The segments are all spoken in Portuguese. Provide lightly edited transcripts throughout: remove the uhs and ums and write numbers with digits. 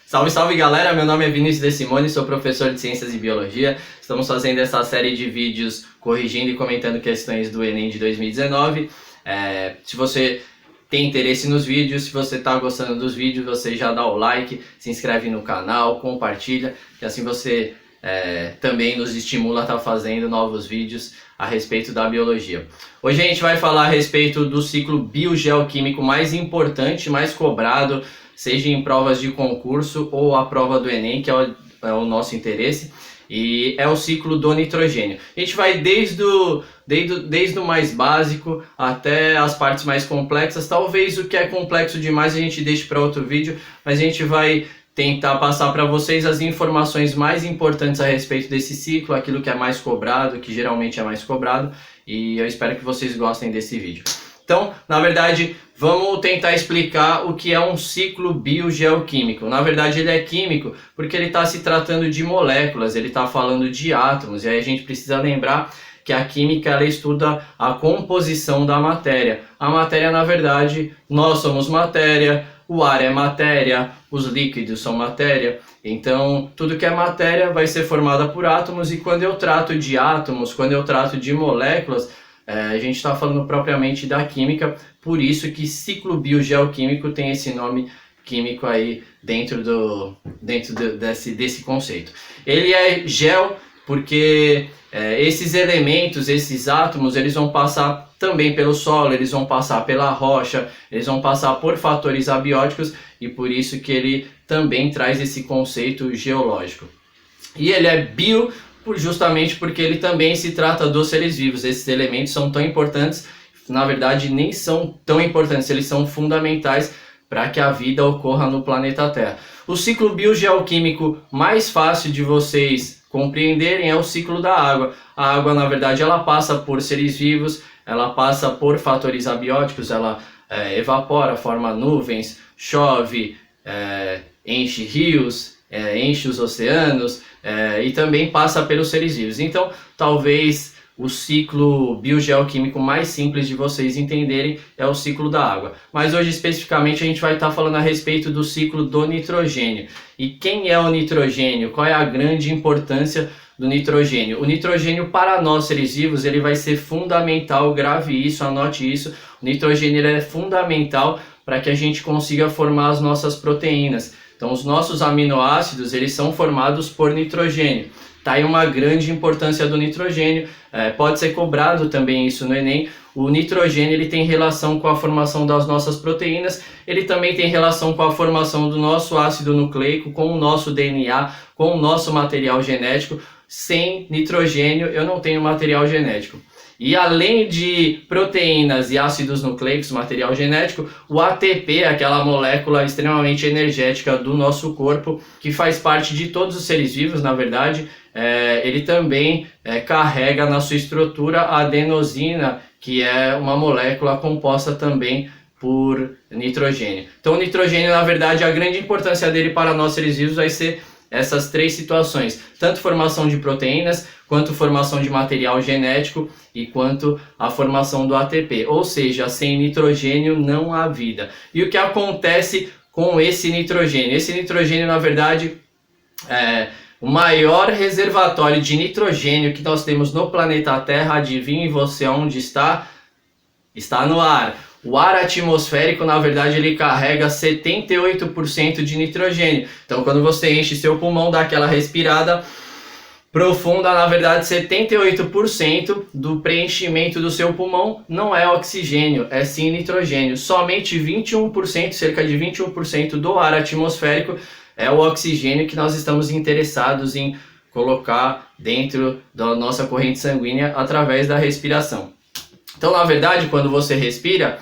Salve, salve galera, meu nome é Vinícius De Simone, sou professor de Ciências e Biologia. Estamos fazendo essa série de vídeos corrigindo e comentando questões do Enem de 2019. Se você tem interesse nos vídeos, se você está gostando dos vídeos, você já dá o like, se inscreve no canal, compartilha, que assim você também nos estimula a estar fazendo novos vídeos a respeito da biologia. Hoje a gente vai falar a respeito do ciclo biogeoquímico mais importante, mais cobrado, seja em provas de concurso ou a prova do Enem, que é o nosso interesse, e é o ciclo do nitrogênio. A gente vai desde o mais básico até as partes mais complexas. Talvez o que é complexo demais a gente deixe para outro vídeo, mas a gente vai tentar passar para vocês as informações mais importantes a respeito desse ciclo, aquilo que é mais cobrado, que geralmente é mais cobrado, e eu espero que vocês gostem desse vídeo. Então, na verdade, vamos tentar explicar o que é um ciclo biogeoquímico. Na verdade, ele é químico porque ele está se tratando de moléculas, ele está falando de átomos, e aí a gente precisa lembrar que a química ela estuda a composição da matéria. A matéria, na verdade, nós somos matéria, o ar é matéria, os líquidos são matéria. Então, tudo que é matéria vai ser formada por átomos, e quando eu trato de átomos, quando eu trato de moléculas, a gente está falando propriamente da química, por isso que ciclo biogeoquímico tem esse nome químico aí dentro desse conceito. Ele é gel porque esses elementos, esses átomos, eles vão passar também pelo solo, eles vão passar pela rocha, eles vão passar por fatores abióticos, e por isso que ele também traz esse conceito geológico. E ele é bio justamente porque ele também se trata dos seres vivos. Esses elementos são tão importantes, na verdade nem são tão importantes, eles são fundamentais para que a vida ocorra no planeta Terra. O ciclo biogeoquímico mais fácil de vocês compreenderem é o ciclo da água. A água, na verdade, ela passa por seres vivos, ela passa por fatores abióticos, ela evapora, forma nuvens, chove, enche rios, enche os oceanos, e também passa pelos seres vivos. Então, talvez o ciclo biogeoquímico mais simples de vocês entenderem é o ciclo da água. Mas hoje, especificamente, a gente vai estar falando a respeito do ciclo do nitrogênio. E quem é o nitrogênio? Qual é a grande importância do nitrogênio? O nitrogênio, para nós seres vivos, ele vai ser fundamental, grave isso, anote isso. O nitrogênio ele é fundamental para que a gente consiga formar as nossas proteínas. Então, os nossos aminoácidos, eles são formados por nitrogênio. Tá aí uma grande importância do nitrogênio. Pode ser cobrado também isso no Enem. O nitrogênio ele tem relação com a formação das nossas proteínas. Ele também tem relação com a formação do nosso ácido nucleico, com o nosso DNA, com o nosso material genético. Sem nitrogênio, eu não tenho material genético. E além de proteínas e ácidos nucleicos, material genético, o ATP, aquela molécula extremamente energética do nosso corpo, que faz parte de todos os seres vivos, na verdade, ele também carrega na sua estrutura a adenosina, que é uma molécula composta também por nitrogênio. Então o nitrogênio, na verdade, a grande importância dele para nós seres vivos vai ser essas três situações, tanto formação de proteínas, quanto formação de material genético e quanto a formação do ATP. Ou seja, sem nitrogênio não há vida. E o que acontece com esse nitrogênio? Esse nitrogênio, na verdade, o maior reservatório de nitrogênio que nós temos no planeta Terra. Adivinhe você onde está? Está no ar. O ar atmosférico, na verdade, ele carrega 78% de nitrogênio. Então, quando você enche seu pulmão, dá aquela respirada profunda, na verdade, 78% do preenchimento do seu pulmão não é oxigênio, é sim nitrogênio. Somente 21%, cerca de 21% do ar atmosférico é o oxigênio que nós estamos interessados em colocar dentro da nossa corrente sanguínea através da respiração. Então, na verdade, quando você respira,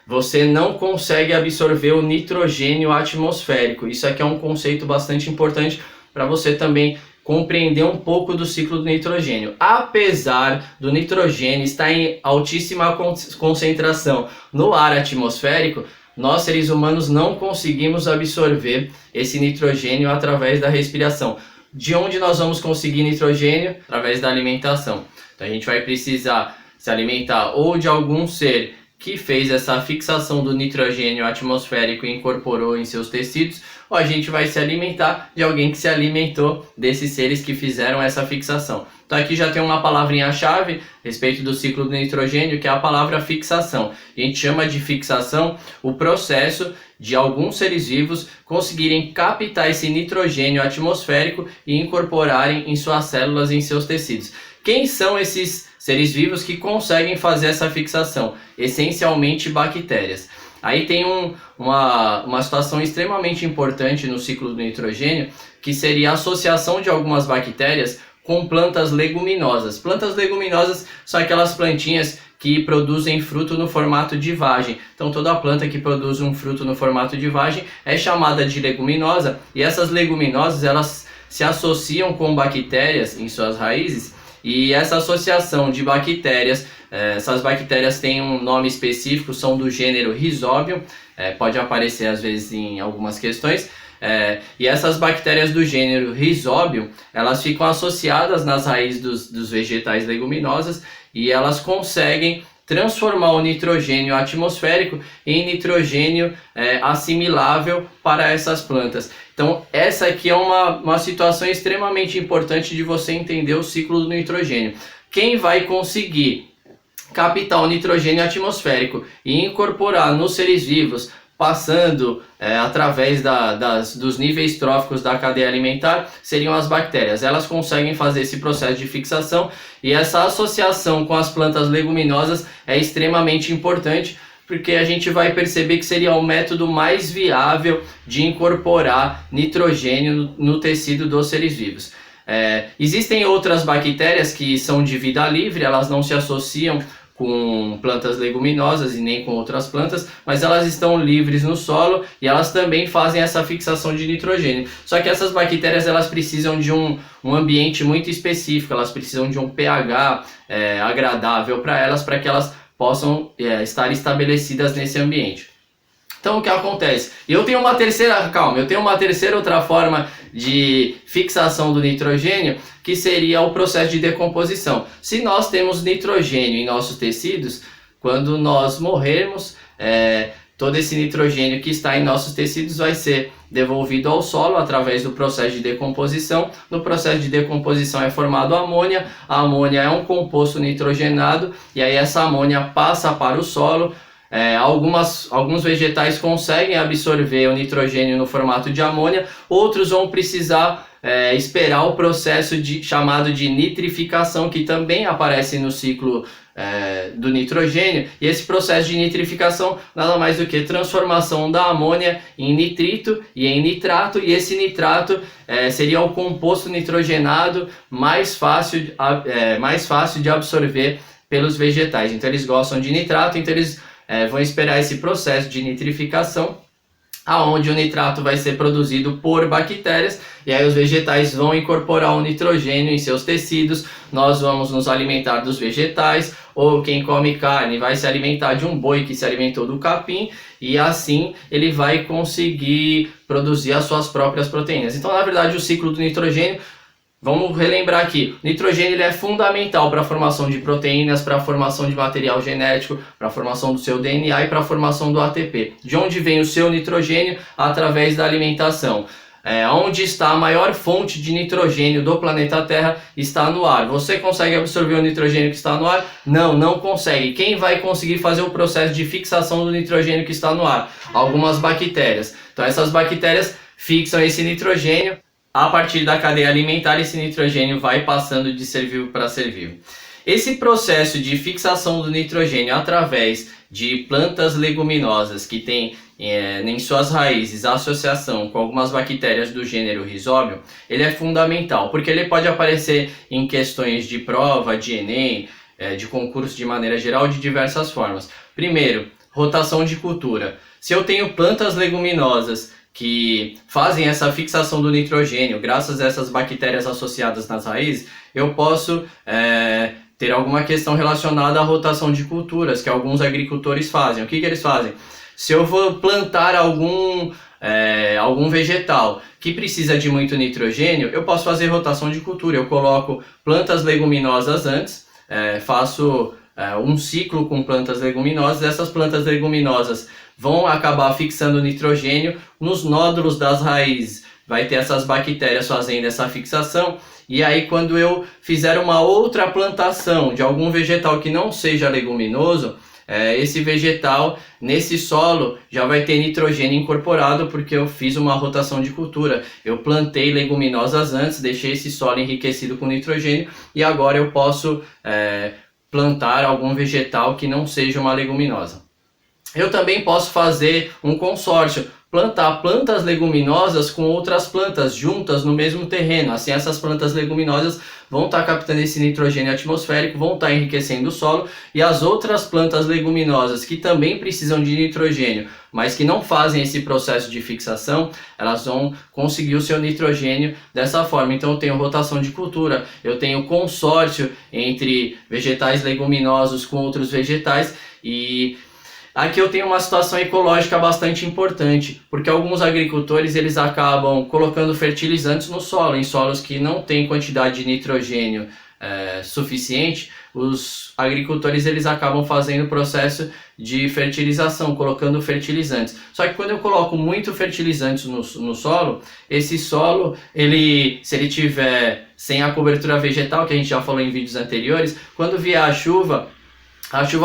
você não consegue absorver o nitrogênio atmosférico. Isso aqui é um conceito bastante importante para você também compreender um pouco do ciclo do nitrogênio. Apesar do nitrogênio estar em altíssima concentração no ar atmosférico, nós seres humanos não conseguimos absorver esse nitrogênio através da respiração. De onde nós vamos conseguir nitrogênio? Através da alimentação. Então a gente vai precisar se alimentar ou de algum ser que fez essa fixação do nitrogênio atmosférico e incorporou em seus tecidos, ou a gente vai se alimentar de alguém que se alimentou desses seres que fizeram essa fixação. Então aqui já tem uma palavrinha-chave a respeito do ciclo do nitrogênio, que é a palavra fixação. A gente chama de fixação o processo de alguns seres vivos conseguirem captar esse nitrogênio atmosférico e incorporarem em suas células e em seus tecidos. Quem são esses seres vivos que conseguem fazer essa fixação? Essencialmente bactérias. Aí tem uma situação extremamente importante no ciclo do nitrogênio, que seria a associação de algumas bactérias com plantas leguminosas. Plantas leguminosas são aquelas plantinhas que produzem fruto no formato de vagem. Então toda planta que produz um fruto no formato de vagem é chamada de leguminosa, e essas leguminosas elas se associam com bactérias em suas raízes, e essa associação de bactérias, essas bactérias têm um nome específico, são do gênero Rhizobium, pode aparecer às vezes em algumas questões, e essas bactérias do gênero Rhizobium, elas ficam associadas nas raízes dos vegetais leguminosas, e elas conseguem transformar o nitrogênio atmosférico em nitrogênio assimilável para essas plantas. Então essa aqui é uma situação extremamente importante de você entender o ciclo do nitrogênio. Quem vai conseguir captar o nitrogênio atmosférico e incorporar nos seres vivos, passando através dos níveis tróficos da cadeia alimentar, seriam as bactérias. Elas conseguem fazer esse processo de fixação, e essa associação com as plantas leguminosas é extremamente importante, porque a gente vai perceber que seria o método mais viável de incorporar nitrogênio no tecido dos seres vivos. Existem outras bactérias que são de vida livre, elas não se associam com plantas leguminosas e nem com outras plantas, mas elas estão livres no solo e elas também fazem essa fixação de nitrogênio. Só que essas bactérias elas precisam de um ambiente muito específico, elas precisam de um pH agradável para que elas possam estar estabelecidas nesse ambiente. Então o que acontece? Eu tenho uma terceira outra forma de fixação do nitrogênio, que seria o processo de decomposição. Se nós temos nitrogênio em nossos tecidos, quando nós morrermos, todo esse nitrogênio que está em nossos tecidos vai ser devolvido ao solo através do processo de decomposição. No processo de decomposição é formado amônia. A amônia é um composto nitrogenado, e aí essa amônia passa para o solo. Alguns vegetais conseguem absorver o nitrogênio no formato de amônia, outros vão precisar esperar o processo chamado de nitrificação, que também aparece no ciclo do nitrogênio. E esse processo de nitrificação nada mais do que transformação da amônia em nitrito e em nitrato, e esse nitrato seria o composto nitrogenado mais fácil de absorver pelos vegetais. Então eles gostam de nitrato, então eles vão esperar esse processo de nitrificação, aonde o nitrato vai ser produzido por bactérias, e aí os vegetais vão incorporar o nitrogênio em seus tecidos. Nós vamos nos alimentar dos vegetais, ou quem come carne vai se alimentar de um boi que se alimentou do capim, e assim ele vai conseguir produzir as suas próprias proteínas. Então, na verdade, o ciclo do nitrogênio, vamos relembrar aqui, o nitrogênio ele é fundamental para a formação de proteínas, para a formação de material genético, para a formação do seu DNA e para a formação do ATP. De onde vem o seu nitrogênio? Através da alimentação. Onde está a maior fonte de nitrogênio do planeta Terra? Está no ar. Você consegue absorver o nitrogênio que está no ar? Não, não consegue. Quem vai conseguir fazer o processo de fixação do nitrogênio que está no ar? Algumas bactérias. Então essas bactérias fixam esse nitrogênio. A partir da cadeia alimentar, esse nitrogênio vai passando de ser vivo para ser vivo. Esse processo de fixação do nitrogênio através de plantas leguminosas que têm em suas raízes a associação com algumas bactérias do gênero Rhizobium, ele é fundamental, porque ele pode aparecer em questões de prova, de Enem, de concurso de maneira geral, de diversas formas. Primeiro, rotação de cultura. Se eu tenho plantas leguminosas que fazem essa fixação do nitrogênio graças a essas bactérias associadas nas raízes, eu posso ter alguma questão relacionada à rotação de culturas que alguns agricultores fazem. O que eles fazem? Se eu vou plantar algum vegetal que precisa de muito nitrogênio, eu posso fazer rotação de cultura. Eu coloco plantas leguminosas antes, faço um ciclo com plantas leguminosas. Essas plantas leguminosas vão acabar fixando nitrogênio nos nódulos das raízes. Vai ter essas bactérias fazendo essa fixação. E aí, quando eu fizer uma outra plantação de algum vegetal que não seja leguminoso, esse vegetal nesse solo já vai ter nitrogênio incorporado, porque eu fiz uma rotação de cultura. Eu plantei leguminosas antes, deixei esse solo enriquecido com nitrogênio, e agora eu posso plantar algum vegetal que não seja uma leguminosa. Eu também posso fazer um consórcio, plantar plantas leguminosas com outras plantas juntas no mesmo terreno. Assim, essas plantas leguminosas vão estar captando esse nitrogênio atmosférico, vão estar enriquecendo o solo, e as outras plantas leguminosas que também precisam de nitrogênio, mas que não fazem esse processo de fixação, elas vão conseguir o seu nitrogênio dessa forma. Então eu tenho rotação de cultura, eu tenho consórcio entre vegetais leguminosos com outros vegetais, e aqui eu tenho uma situação ecológica bastante importante, porque alguns agricultores eles acabam colocando fertilizantes no solo, em solos que não tem quantidade de nitrogênio suficiente. Os agricultores eles acabam fazendo o processo de fertilização, colocando fertilizantes. Só que quando eu coloco muito fertilizantes no solo, esse solo, se ele tiver sem a cobertura vegetal, que a gente já falou em vídeos anteriores, quando vier a chuva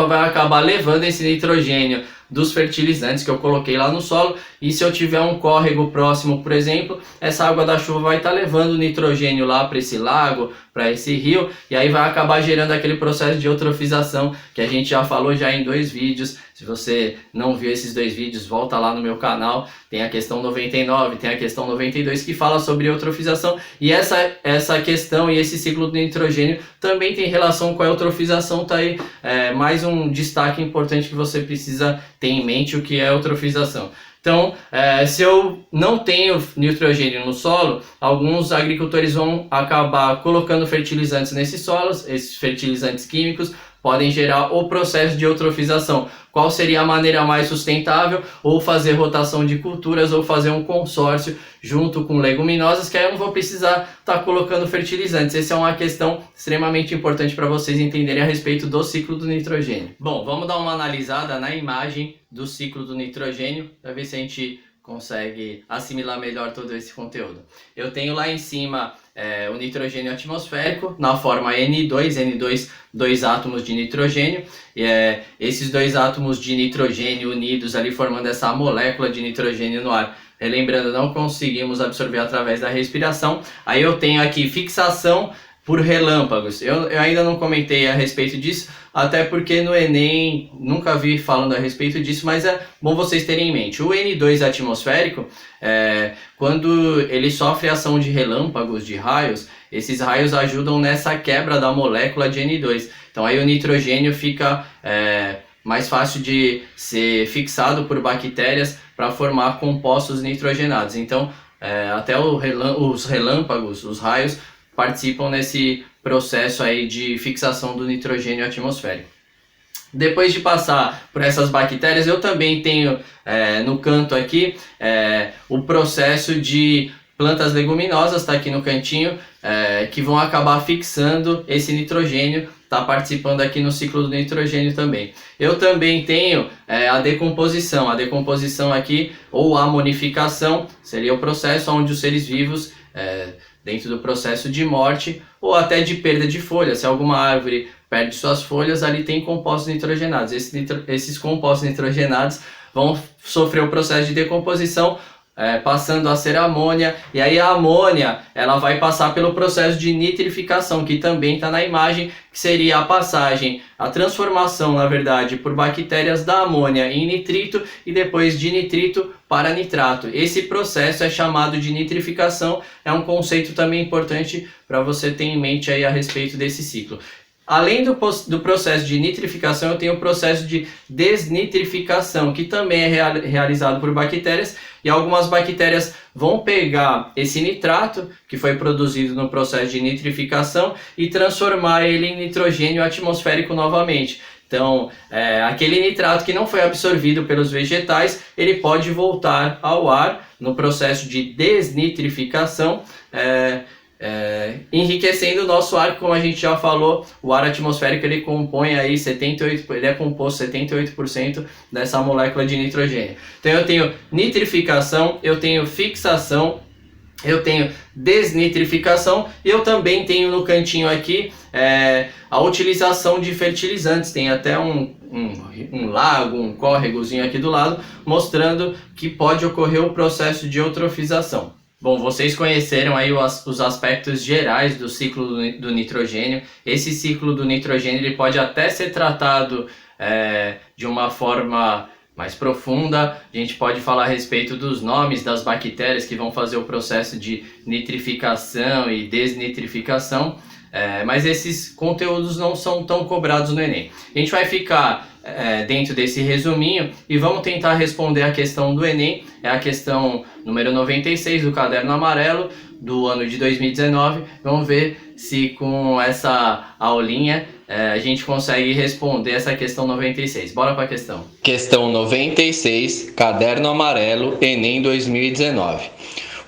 vai acabar levando esse nitrogênio dos fertilizantes que eu coloquei lá no solo, e se eu tiver um córrego próximo, por exemplo, essa água da chuva vai estar levando nitrogênio lá para esse lago, para esse rio, e aí vai acabar gerando aquele processo de eutrofização que a gente já falou já em 2 vídeos. Se você não viu esses 2 vídeos, volta lá no meu canal, tem a questão 99, tem a questão 92 que fala sobre eutrofização, e essa questão e esse ciclo do nitrogênio também tem relação com a eutrofização. Tá aí mais um destaque importante que você precisa ter em mente, o que é eutrofização. Então, se eu não tenho nitrogênio no solo, alguns agricultores vão acabar colocando fertilizantes nesses solos. Esses fertilizantes químicos podem gerar o processo de eutrofização. Qual seria a maneira mais sustentável? Ou fazer rotação de culturas, ou fazer um consórcio junto com leguminosas, que aí eu não vou precisar estar colocando fertilizantes. Essa é uma questão extremamente importante para vocês entenderem a respeito do ciclo do nitrogênio. Bom, vamos dar uma analisada na imagem do ciclo do nitrogênio, para ver se a gente consegue assimilar melhor todo esse conteúdo. Eu tenho lá em cima o nitrogênio atmosférico na forma N2, 2 átomos de nitrogênio, e esses 2 átomos de nitrogênio unidos ali formando essa molécula de nitrogênio no ar. Lembrando, não conseguimos absorver através da respiração. Aí eu tenho aqui fixação por relâmpagos. Eu ainda não comentei a respeito disso, até porque no Enem nunca vi falando a respeito disso, mas é bom vocês terem em mente. O N2 atmosférico, quando ele sofre ação de relâmpagos, de raios, esses raios ajudam nessa quebra da molécula de N2. Então aí o nitrogênio fica mais fácil de ser fixado por bactérias para formar compostos nitrogenados. Então até os relâmpagos, os raios, participam nesse processo aí de fixação do nitrogênio atmosférico. Depois de passar por essas bactérias, eu também tenho no canto aqui o processo de plantas leguminosas, está aqui no cantinho, que vão acabar fixando esse nitrogênio, está participando aqui no ciclo do nitrogênio também. Eu também tenho a decomposição aqui, ou amonificação, seria o processo onde os seres vivos, dentro do processo de morte ou até de perda de folhas, se alguma árvore perde suas folhas, ali tem compostos nitrogenados. Esses compostos nitrogenados vão sofrer o processo de decomposição, passando a ser amônia, e aí a amônia ela vai passar pelo processo de nitrificação, que também está na imagem, que seria a transformação, na verdade, por bactérias da amônia em nitrito e depois de nitrito para nitrato. Esse processo é chamado de nitrificação, é um conceito também importante para você ter em mente aí a respeito desse ciclo. Além do processo de nitrificação, eu tenho o processo de desnitrificação, que também é realizado por bactérias, e algumas bactérias vão pegar esse nitrato, que foi produzido no processo de nitrificação, e transformar ele em nitrogênio atmosférico novamente. Então, aquele nitrato que não foi absorvido pelos vegetais, ele pode voltar ao ar no processo de desnitrificação, enriquecendo o nosso ar, como a gente já falou. O ar atmosférico ele compõe aí 78%, ele é composto 78% dessa molécula de nitrogênio. Então eu tenho nitrificação, eu tenho fixação, eu tenho desnitrificação e eu também tenho no cantinho aqui a utilização de fertilizantes. Tem até um lago, um córregozinho aqui do lado, mostrando que pode ocorrer o processo de eutrofização. Bom, vocês conheceram aí os aspectos gerais do ciclo do nitrogênio. Esse ciclo do nitrogênio ele pode até ser tratado de uma forma mais profunda. A gente pode falar a respeito dos nomes das bactérias que vão fazer o processo de nitrificação e desnitrificação, mas esses conteúdos não são tão cobrados no Enem. A gente vai ficar dentro desse resuminho e vamos tentar responder a questão do Enem. É a questão número 96 do caderno amarelo do ano de 2019. Vamos ver se com essa aulinha a gente consegue responder essa questão 96. Bora para a questão. Questão 96, caderno amarelo, Enem 2019.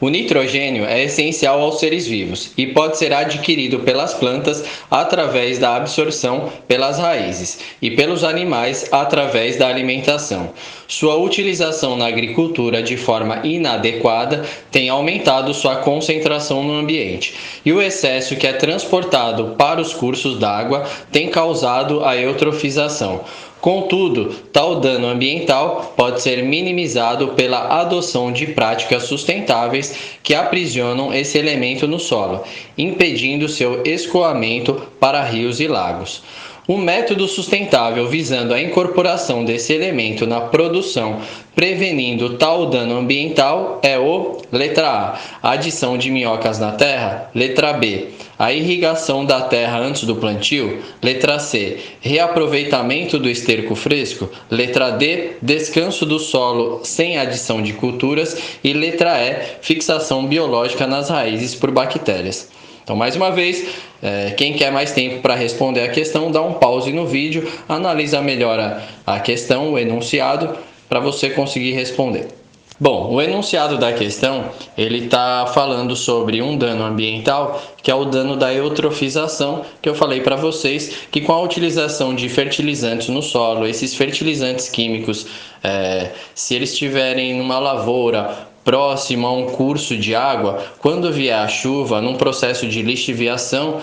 O nitrogênio é essencial aos seres vivos e pode ser adquirido pelas plantas através da absorção pelas raízes e pelos animais através da alimentação. Sua utilização na agricultura de forma inadequada tem aumentado sua concentração no ambiente, e o excesso que é transportado para os cursos d'água tem causado a eutrofização. Contudo, tal dano ambiental pode ser minimizado pela adoção de práticas sustentáveis que aprisionam esse elemento no solo, impedindo seu escoamento para rios e lagos. Um método sustentável visando a incorporação desse elemento na produção, prevenindo tal dano ambiental, é o letra A, adição de minhocas na terra, letra B, a irrigação da terra antes do plantio, letra C, reaproveitamento do esterco fresco, letra D, descanso do solo sem adição de culturas e letra E, fixação biológica nas raízes por bactérias. Então, mais uma vez, quem quer mais tempo para responder a questão, dá um pause no vídeo, analisa melhor a questão, o enunciado, para você conseguir responder. Bom, o enunciado da questão, ele está falando sobre um dano ambiental, que é o dano da eutrofização, que eu falei para vocês, que com a utilização de fertilizantes no solo, esses fertilizantes químicos, se eles estiverem numa lavoura, próximo a um curso de água, quando vier a chuva, num processo de lixiviação,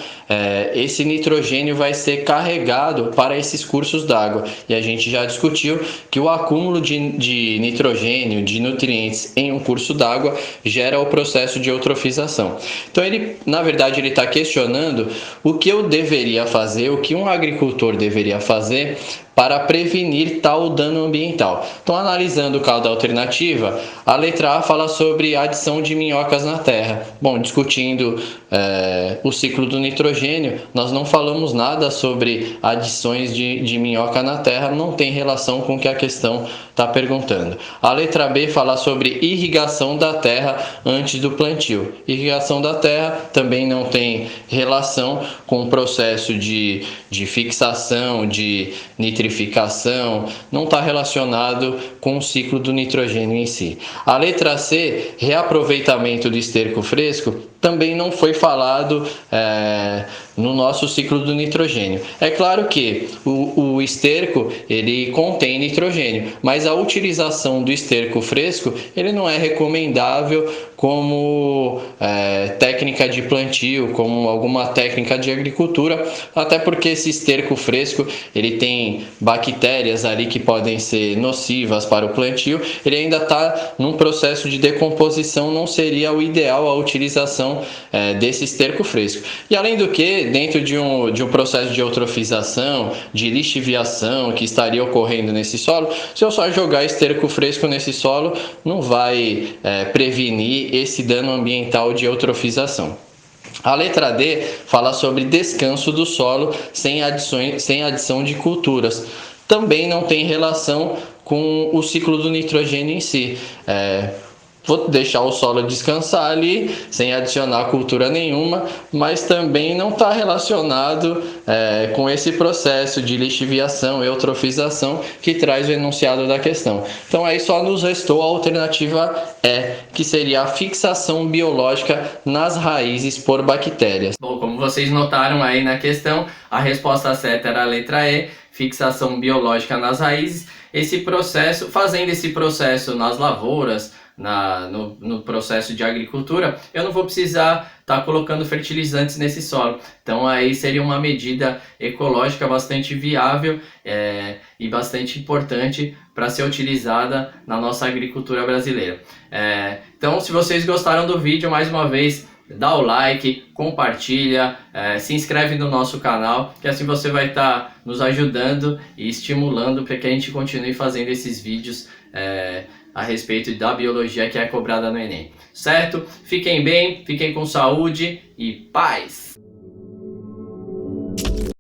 esse nitrogênio vai ser carregado para esses cursos d'água. E a gente já discutiu que o acúmulo de nitrogênio, de nutrientes em um curso d'água, gera o processo de eutrofização. Então, na verdade, ele está questionando o que eu deveria fazer, o que um agricultor deveria fazer para prevenir tal dano ambiental. Então, analisando cada alternativa, a letra A fala sobre a adição de minhocas na terra. Bom, discutindo o ciclo do nitrogênio, nós não falamos nada sobre adições de minhoca na terra, não tem relação com o que a questão está perguntando. A letra B fala sobre irrigação da terra antes do plantio. Irrigação da terra também não tem relação com o processo de fixação, de nitrificação, não está relacionado com o ciclo do nitrogênio em si. A letra C, reaproveitamento do esterco fresco, também não foi falado no nosso ciclo do nitrogênio. É claro que o esterco ele contém nitrogênio, mas a utilização do esterco fresco ele não é recomendável como técnica de plantio, como alguma técnica de agricultura, até porque esse esterco fresco ele tem bactérias ali que podem ser nocivas para o plantio, ele ainda está num processo de decomposição, não seria o ideal a utilização desse esterco fresco. E além do que, dentro de um processo de eutrofização, de lixiviação que estaria ocorrendo nesse solo, se eu só jogar esterco fresco nesse solo, não vai prevenir esse dano ambiental de eutrofização. A letra D fala sobre descanso do solo sem adição de culturas. Também não tem relação com o ciclo do nitrogênio em si. vou deixar o solo descansar ali, sem adicionar cultura nenhuma, mas também não está relacionado com esse processo de lixiviação e eutrofização que traz o enunciado da questão. Então aí só nos restou a alternativa E, que seria a fixação biológica nas raízes por bactérias. Bom, como vocês notaram aí na questão, a resposta certa era a letra E, fixação biológica nas raízes. Esse processo, fazendo esse processo nas lavouras, no processo de agricultura, eu não vou precisar estar colocando fertilizantes nesse solo. Então aí seria uma medida ecológica bastante viável e bastante importante para ser utilizada na nossa agricultura brasileira. Então, se vocês gostaram do vídeo, mais uma vez, dá o like, compartilha, se inscreve no nosso canal, que assim você vai estar nos ajudando e estimulando para que a gente continue fazendo esses vídeos a respeito da biologia que é cobrada no Enem. Certo? Fiquem bem, fiquem com saúde e paz!